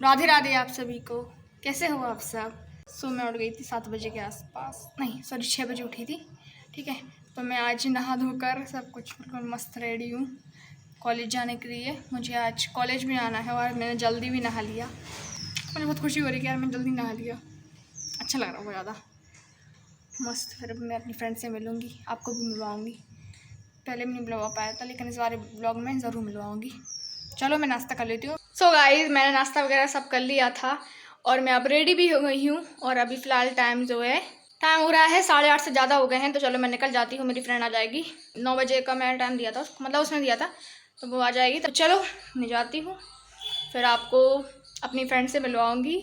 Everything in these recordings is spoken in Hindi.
राधे राधे आप सभी को। कैसे हो आप सब? मैं उठ गई थी 7 बजे के आसपास, नहीं सॉरी 6 बजे उठी थी। ठीक है, तो मैं आज नहा धोकर सब कुछ बिल्कुल मस्त रेडी हूँ कॉलेज जाने के लिए। मुझे आज कॉलेज भी आना है और मैंने जल्दी भी नहा लिया। मुझे बहुत खुशी हो रही है कि यार मैं जल्दी नहा लिया, अच्छा लग रहा है बहुत ज़्यादा मस्त। फिर मैं अपनी फ्रेंड से मिलूँगी, आपको भी मिलवाऊँगी। पहले भी नहीं मिलवा पाया था लेकिन इस बार ब्लॉग में ज़रूर मिलवाऊँगी। चलो मैं नाश्ता कर लेती हूँ। सो गाइस, मैंने नाश्ता वगैरह सब कर लिया था और मैं अब रेडी भी हो गई हूँ। और अभी फ़िलहाल टाइम जो है, टाइम हो रहा है 8:30 से ज़्यादा हो गए हैं। तो चलो मैं निकल जाती हूँ, मेरी फ्रेंड आ जाएगी। 9 बजे का मैंने टाइम दिया था, मतलब उसने दिया था, तो वो आ जाएगी। तो चलो मैं जाती हूँ, फिर आपको अपनी फ्रेंड से मिलवाऊँगी।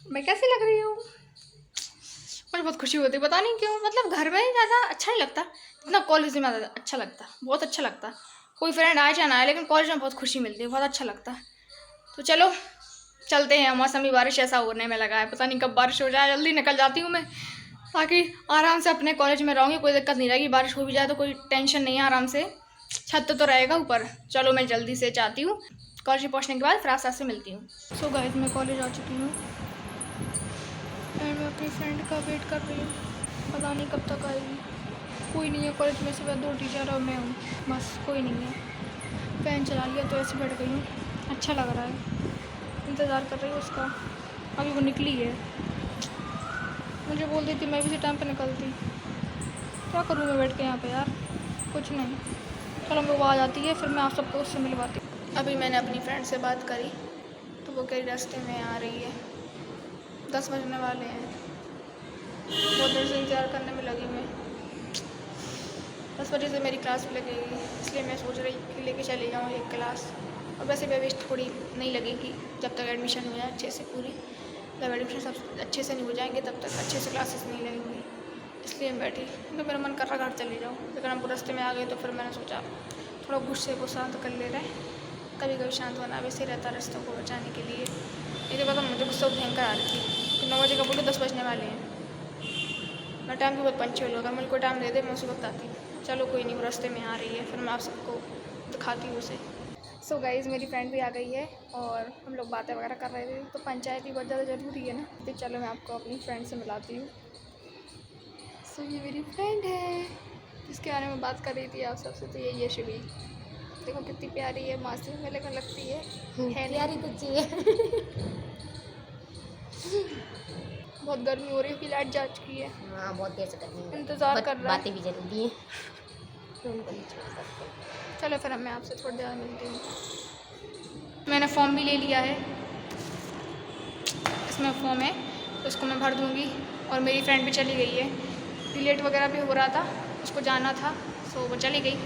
मैं कैसी लग रही हूँ? मुझे बहुत खुशी होती है, पता नहीं क्यों। मतलब घर में ज़्यादा अच्छा नहीं लगता इतना, कॉलेज में ज़्यादा अच्छा लगता, बहुत अच्छा लगता। कोई फ्रेंड आए चाहे ना आए, लेकिन कॉलेज में बहुत खुशी मिलती है, बहुत अच्छा लगता है। तो चलो चलते हैं। मौसम भी बारिश ऐसा होने में लगा है, पता नहीं कब बारिश हो जाए। जल्दी निकल जाती हूँ मैं, ताकि आराम से अपने कॉलेज में रहूँगी, कोई दिक्कत नहीं रहेगी। बारिश हो भी जाए तो कोई टेंशन नहीं है, आराम से छत तो रहेगा ऊपर। चलो मैं जल्दी से जाती हूँ, कॉलेज पहुँचने के बाद फिर आस-पास से मिलती हूँ। सो गाइस, मैं कॉलेज आ चुकी हूँ और मैं अपनी फ्रेंड का वेट कर रही हूँ, पता नहीं कब तक आएगी। कोई नहीं है कॉलेज में, सिर्फ 2 टीचर और मैं हूँ, बस कोई नहीं है। फ़ैन चला लिया तो ऐसे बैठ गई हूँ, अच्छा लग रहा है। इंतज़ार कर रही हूँ उसका, अभी वो निकली है। मुझे बोल देती मैं भी इसी टाइम पे निकलती, क्या करूँ मैं बैठ के यहाँ पे यार, कुछ नहीं। चलो वो आ जाती है, फिर मैं आप सबको उससे मिलवाती हूँ। अभी मैंने अपनी फ्रेंड से बात करी तो वो कई रास्ते में आ रही है, 10 बजने वाले हैं। बहुत देर से इंतज़ार करने में लगी मैं, 10 बजे से मेरी क्लास भी लगेगी, इसलिए मैं सोच रही कि लेके चली जाऊँ एक क्लास। और वैसे भी वेस्ट थोड़ी नहीं लगेगी जब तक एडमिशन हो जाए अच्छे से पूरी। जब एडमिशन सब अच्छे से नहीं हो जाएंगे तब तक अच्छे से क्लासेस नहीं लगेंगी, इसलिए मैं बैठी। तो मेरा मन कर रहा घर चली जाऊँ, लेकिन हम रास्ते में आ गए तो फिर मैंने सोचा थोड़ा गुस्से को शांत कर ले रहे। कभी कभी शांत होना वैसे रहता है रास्तों को बचाने के लिए। नहीं तो पता मुझे गुस्सा भयंकर आ रही थी। 9 बजे का बोलो, 10 बजने वाले हैं। मैं टाइम भी बहुत पंचुअल हूँ, अगर मुझे कोई टाइम दे दे मैं उसी वक्त आती हूँ। चलो कोई नहीं, वो रास्ते में आ रही है, फिर मैं आप सबको दिखाती हूँ उसे। सो गाइज़, मेरी फ्रेंड भी आ गई है और हम लोग बातें वगैरह कर रहे थे। तो पंचायत भी बहुत ज़्यादा ज़रूरी है ना, तो चलो मैं आपको अपनी फ्रेंड से मिलाती हूँ। सो ये मेरी फ्रेंड है जिसके बारे में बात कर रही थी आप सबसे। तो ये शिवी, देखो कितनी प्यारी है, मासूम है लेकिन लगती है प्यारी तो चाहिए। बहुत गर्मी हो रही है, लाइट जा चुकी है। हाँ, बहुत देर से गर्मी है, इंतज़ार कर रहा है। बातें भी जरूरी है। चलो फिर मैं आपसे थोड़ी देर मिलती हूँ। मैंने फॉर्म भी ले लिया है, इसमें फॉर्म है तो उसको मैं भर दूँगी। और मेरी फ्रेंड भी चली गई है, लेट वगैरह भी हो रहा था, उसको जाना था, सो वो चली गई।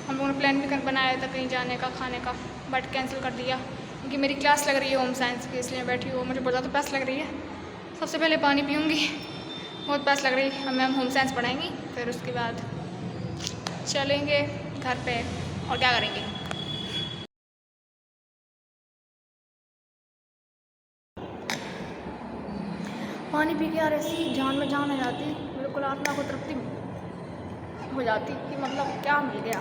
हम लोगों ने प्लान भी बनाया था कहीं जाने का, खाने का, बट कैंसिल कर दिया क्योंकि मेरी क्लास लग रही है होम साइंस की, इसलिए बैठी हूँ। मुझे बहुत ज़्यादा प्यास लग रही है, सबसे पहले पानी पीऊँगी, बहुत प्यास लग रही है। अब मैम होम साइंस पढ़ाएंगी, फिर उसके बाद चलेंगे घर पे और क्या करेंगे। पानी पी के यार ऐसी जान में जान आ जाती, बिल्कुल आत्मा को तृप्ति हो जाती कि मतलब क्या मिल गया।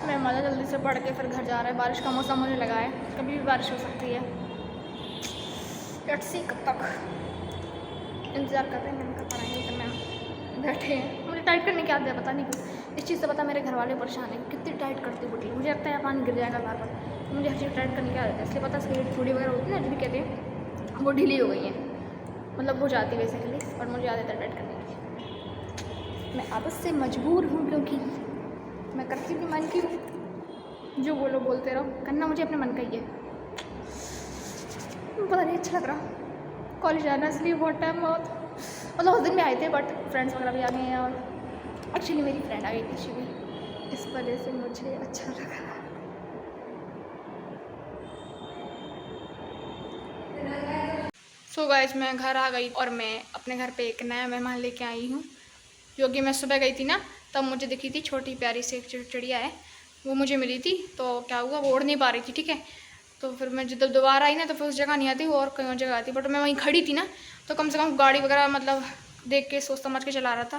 मैं मज़ा जल्दी से पढ़ के फिर घर जा रहा है। बारिश का मौसम होने लगा है, कभी भी बारिश हो सकती है। लेट्स सी कब तक इंतज़ार कर रहे हैं, मैम का पढ़ाएंगे करना, बैठे हैं। मुझे टाइट करने की आदत है, पता नहीं क्यों। इस चीज़ से पता मेरे घर वाले परेशान हैं, कितनी टाइट करती बुटी। मुझे लगता है पानी गिर जाएगा बार बार, तो मुझे हर चीज़ टाइट करने की आदत है। इसलिए पता स्केट थोड़ी वगैरह होती है ना, जो भी कहते हैं, वो ढीली हो गई है, मतलब हो जाती है बेसिकली। और मुझे आदत है टाइट करने की, मैं आदत से मजबूर हूँ क्योंकि मैं करती भी मन की हूँ। जो बोलो बोलते रहो, करना मुझे अपने मन का ही है। पता नहीं अच्छा लग रहा कॉलेज जाना, इसलिए बहुत टाइम बहुत, मतलब उस दिन भी आए थे बट फ्रेंड्स वगैरह भी आ गए हैं। और एक्चुअली मेरी फ्रेंड आ गई थी शिवी, इस वजह से मुझे अच्छा लगा। सो गाइस, मैं घर आ गई और मैं अपने घर पे एक नया मेहमान लेके आई हूँ, जो कि मैं सुबह गई थी ना तब मुझे दिखी थी। छोटी प्यारी सी एक चिड़िया है, वो मुझे मिली थी। तो क्या हुआ, वो उड़ नहीं पा रही थी, ठीक है। तो फिर मैं जब दोबारा आई ना तो फिर उस जगह नहीं आती, वो और कहीं और जगह आती। बट मैं वहीं खड़ी थी ना, तो कम से कम गाड़ी वगैरह मतलब देख के सोच समझ के चला रहा था।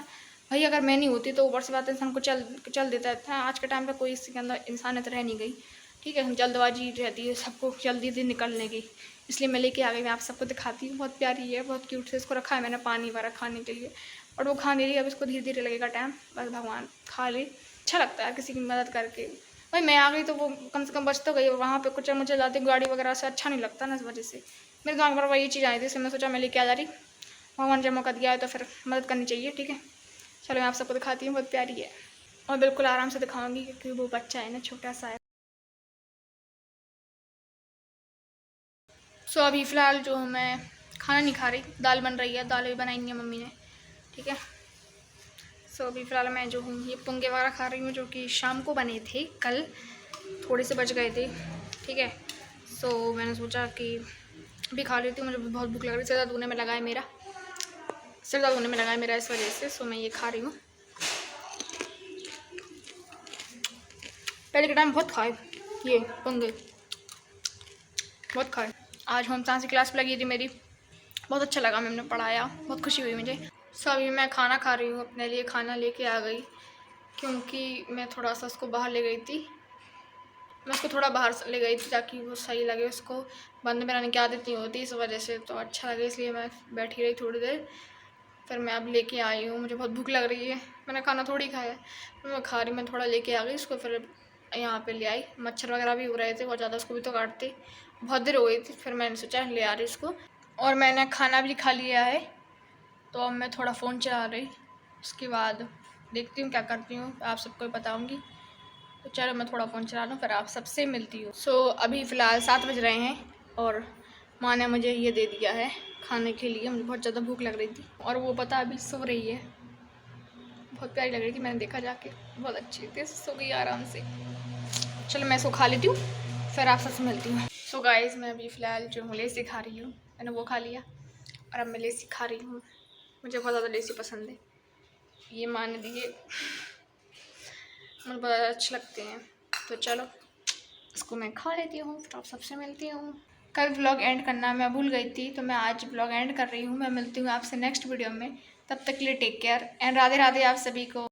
भाई अगर मैं नहीं होती तो ऊपर से बात इंसान को चल देता था। आज के टाइम पे कोई इसके अंदर इंसानियत रह नहीं गई, ठीक है, जल्दबाजी रहती है सबको जल्दी से निकलने की, इसलिए मैं लेके आ गई। मैं आप सबको दिखाती हूँ। बहुत प्यारी है, बहुत क्यूट से इसको रखा है मैंने पानी वगैरह खाने के लिए, और वो खा नहीं रही। अब इसको धीरे धीरे लगेगा टाइम, बस भगवान खा ले। अच्छा लगता है किसी की मदद करके। भाई मैं आ गई तो वो कम से कम बच तो गई, वहाँ पे कुछ मुझे लाते गाड़ी वगैरह से अच्छा नहीं लगता ना, इस वजह से मेरे दिमाग पर वही चीज़ आई थी, इसलिए मैं सोचा मैं लेके आ जा रही। भगवान ने जब मौका दिया है तो फिर मदद करनी चाहिए। ठीक है, चलो मैं आप सबको दिखाती हूँ। बहुत प्यारी है और बिल्कुल आराम से दिखाऊंगी क्योंकि वो बच्चा है ना, छोटा सा है। सो अभी फ़िलहाल जो मैं खाना नहीं खा रही, दाल बन रही है, दाल भी बनाई है मम्मी ने। ठीक है, सो अभी फ़िलहाल मैं जो हूँ ये पोंगे वगैरह खा रही हूँ, जो कि शाम को बने थे, कल थोड़े से बच गए थे। ठीक है, सो मैंने सोचा कि अभी खा लेती हूँ, मुझे बहुत भूख लग रही है। सिर दर्द होने में लगा है मेरा, सिर दर्द होने में लगा है मेरा, इस वजह से सो मैं ये खा रही हूँ। पहले के टाइम बहुत खाए ये पोंगे, बहुत खाए। आज होम साइंस की क्लास लगी थी मेरी, बहुत अच्छा लगा, मैम ने पढ़ाया, बहुत खुशी हुई मुझे। सो अभी मैं खाना खा रही हूँ, अपने लिए खाना लेके आ गई क्योंकि मैं थोड़ा सा उसको बाहर ले गई थी। मैं उसको थोड़ा बाहर ले गई थी ताकि वो सही लगे, उसको बंद में रहने की आदत नहीं होती, इस वजह से तो अच्छा लगे, इसलिए मैं बैठी रही थोड़ी देर। फिर मैं अब लेके आई हूँ, मुझे बहुत भूख लग रही है, मैंने खाना थोड़ी खाया, मैं खा रही, मैं थोड़ा लेके आ गई उसको। फिर यहाँ पे ले आई, मच्छर वगैरह भी हो रहे थे बहुत ज़्यादा, उसको भी तो काटते, बहुत देर हो गई थी। फिर मैंने सोचा ले आ रही इसको, और मैंने खाना भी खा लिया है। तो अब मैं थोड़ा फ़ोन चला रही, उसके बाद देखती हूँ क्या करती हूँ, आप सबको बताऊँगी। तो चलो मैं थोड़ा फ़ोन चला लूँ, फिर आप सबसे मिलती हूँ। सो अभी फ़िलहाल 7 बज रहे हैं और माँ ने मुझे ये दे दिया है खाने के लिए, मुझे बहुत ज़्यादा भूख लग रही थी, और वो पता अभी सो रही है, बहुत प्यारी लग रही थी, मैंने देखा जाके, बहुत अच्छी थी, सो गई आराम से। चलो मैं इसको खा लेती हूँ, फिर आप सबसे मिलती हूँ। सो गाइस मैं अभी फ़िलहाल जो हूँ लेसी खा रही हूँ, मैंने वो खा लिया और अब मैं लेसी खा रही हूँ। मुझे बहुत ज़्यादा लेसी पसंद है, ये माँ ने दिए, मुझे बहुत अच्छे लगते हैं। तो चलो इसको मैं खा लेती हूँ, फिर आप सबसे मिलती हूँ। कल व्लॉग एंड करना मैं भूल गई थी, तो मैं आज व्लॉग एंड कर रही हूँ। मैं मिलती हूँ आपसे नेक्स्ट वीडियो में, तब तक के लिए take care and Radhe Radhe आप सभी को।